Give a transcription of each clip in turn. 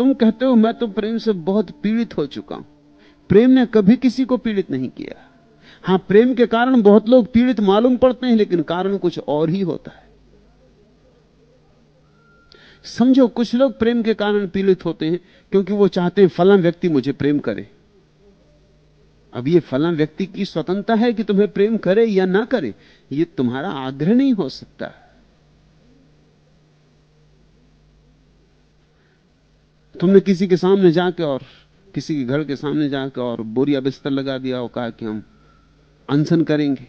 तुम कहते हो मैं तो प्रेम से बहुत पीड़ित हो चुका हूं। प्रेम ने कभी किसी को पीड़ित नहीं किया। हां, प्रेम के कारण बहुत लोग पीड़ित मालूम पड़ते हैं, लेकिन कारण कुछ और ही होता है। समझो, कुछ लोग प्रेम के कारण पीड़ित होते हैं क्योंकि वो चाहते हैं फलां व्यक्ति मुझे प्रेम करे। अब ये फलां व्यक्ति की स्वतंत्रता है कि तुम्हें प्रेम करे या ना करे, ये तुम्हारा आग्रह नहीं हो सकता। तुमने किसी के सामने जाके और किसी के घर के सामने जाके और बोरिया बिस्तर लगा दिया और कहा कि हम अनशन करेंगे,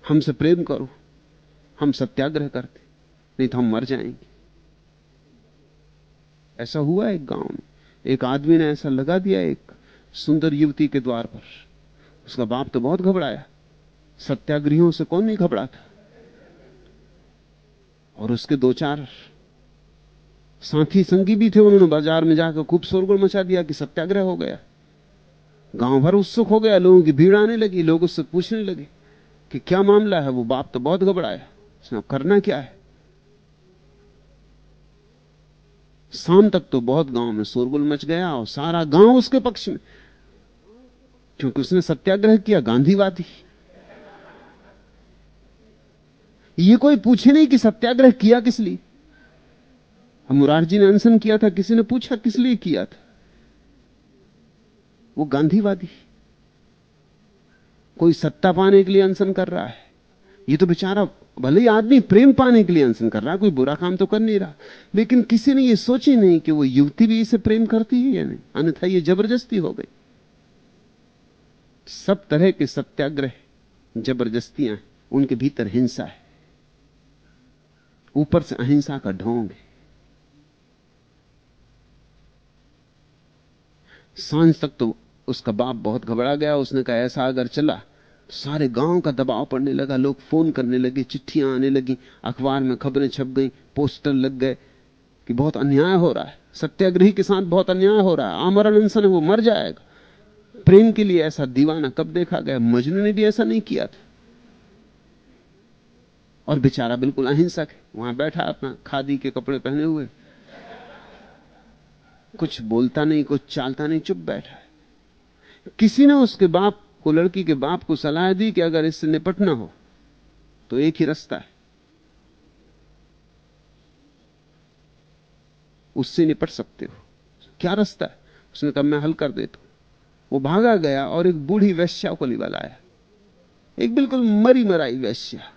हमसे प्रेम करो, हम सत्याग्रह करते, नहीं तो हम मर जाएंगे। ऐसा हुआ एक गांव में, एक आदमी ने ऐसा लगा दिया एक सुंदर युवती के द्वार पर। उसका बाप तो बहुत घबराया, सत्याग्रहियों से कौन नहीं घबराता। और उसके दो चार साथी संगी भी थे, उन्होंने बाजार में जाकर खूब शोरगुल मचा दिया कि सत्याग्रह हो गया। गांव भर उत्सुक हो गया, लोगों की भीड़ आने लगी, लोग उससे पूछने लगे कि क्या मामला है। वो बाप तो बहुत घबराया, उसने करना क्या है। शाम तक तो बहुत गांव में शोरगुल मच गया और सारा गांव उसके पक्ष में, क्योंकि उसने सत्याग्रह किया, गांधीवादी। ये कोई पूछे नहीं कि सत्याग्रह किया किस लिए। हम मुरारजी ने अनशन किया था, किसी ने पूछा किस लिए किया था। वो गांधीवादी, कोई सत्ता पाने के लिए अनशन कर रहा है। ये तो बेचारा भले ही आदमी प्रेम पाने के लिए अनशन कर रहा है, कोई बुरा काम तो कर नहीं रहा, लेकिन किसी ने ये सोची नहीं कि वो युवती भी इसे प्रेम करती है या नहीं, अन्यथा ये जबरदस्ती हो गई। सब तरह के सत्याग्रह जबरदस्तियां हैं, उनके भीतर हिंसा है, ऊपर से अहिंसा का ढोंग है। सांझ तक तो उसका बाप बहुत घबरा गया। उसने कहा ऐसा अगर चला तो सारे गांव का दबाव पड़ने लगा, लोग फोन करने लगे, चिट्ठियां आने लगी, अखबार में खबरें छप गई, पोस्टर लग गए कि बहुत अन्याय हो रहा है, सत्याग्रही के साथ बहुत अन्याय हो रहा है, आमरण अनशन है, वो मर जाएगा। प्रेम के लिए ऐसा दीवाना कब देखा गया। मजनू ने भी ऐसा नहीं किया था, और बेचारा बिल्कुल अहिंसक है, वहां बैठा अपना खादी के कपड़े पहने हुए, कुछ बोलता नहीं, कुछ चालता नहीं, चुप बैठा है। किसी ने उसके बाप को, लड़की के बाप को सलाह दी कि अगर इससे निपटना हो तो एक ही रास्ता है, उससे निपट सकते हो। क्या रास्ता है? उसने कहा मैं हल कर देता हूं। वो भागा गया और एक बूढ़ी वेश्या को लिवा लाया, एक बिल्कुल मरी मराई वेश्या।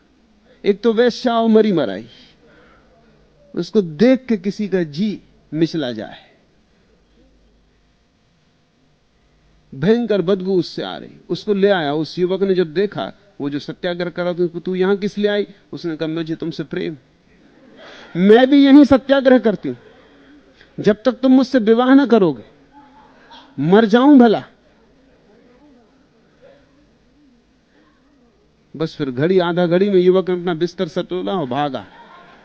एक तो वेश्या और मरी मराई, उसको देख के किसी का जी मिचला जाए। भयंकर बदबू उससे आ रही, उसको ले आया। उस युवक ने जब देखा, वो जो सत्याग्रह करा, तो तू यहां किस लिए आई? उसने कहा मुझे तुमसे प्रेम, मैं भी यही सत्याग्रह करती हूं, जब तक तुम मुझसे विवाह ना करोगे मर जाऊं भला। बस फिर घड़ी आधा घड़ी में युवक ने अपना बिस्तर सटोला और भागा,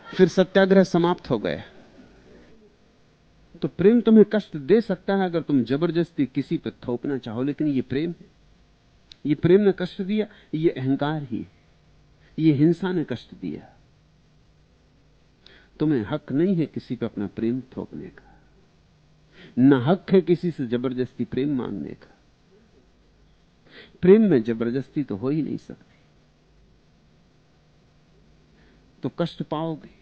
फिर सत्याग्रह समाप्त हो गया। तो प्रेम तुम्हें कष्ट दे सकता है अगर तुम जबरदस्ती किसी पर थोपना चाहो, लेकिन ये प्रेम है, ये प्रेम ने कष्ट दिया, ये अहंकार ही, ये हिंसा ने कष्ट दिया। तुम्हें हक नहीं है किसी पर अपना प्रेम थोपने का, न हक है किसी से जबरदस्ती प्रेम मांगने का। प्रेम में जबरदस्ती तो हो ही नहीं सकती, तो कष्ट पाओगे।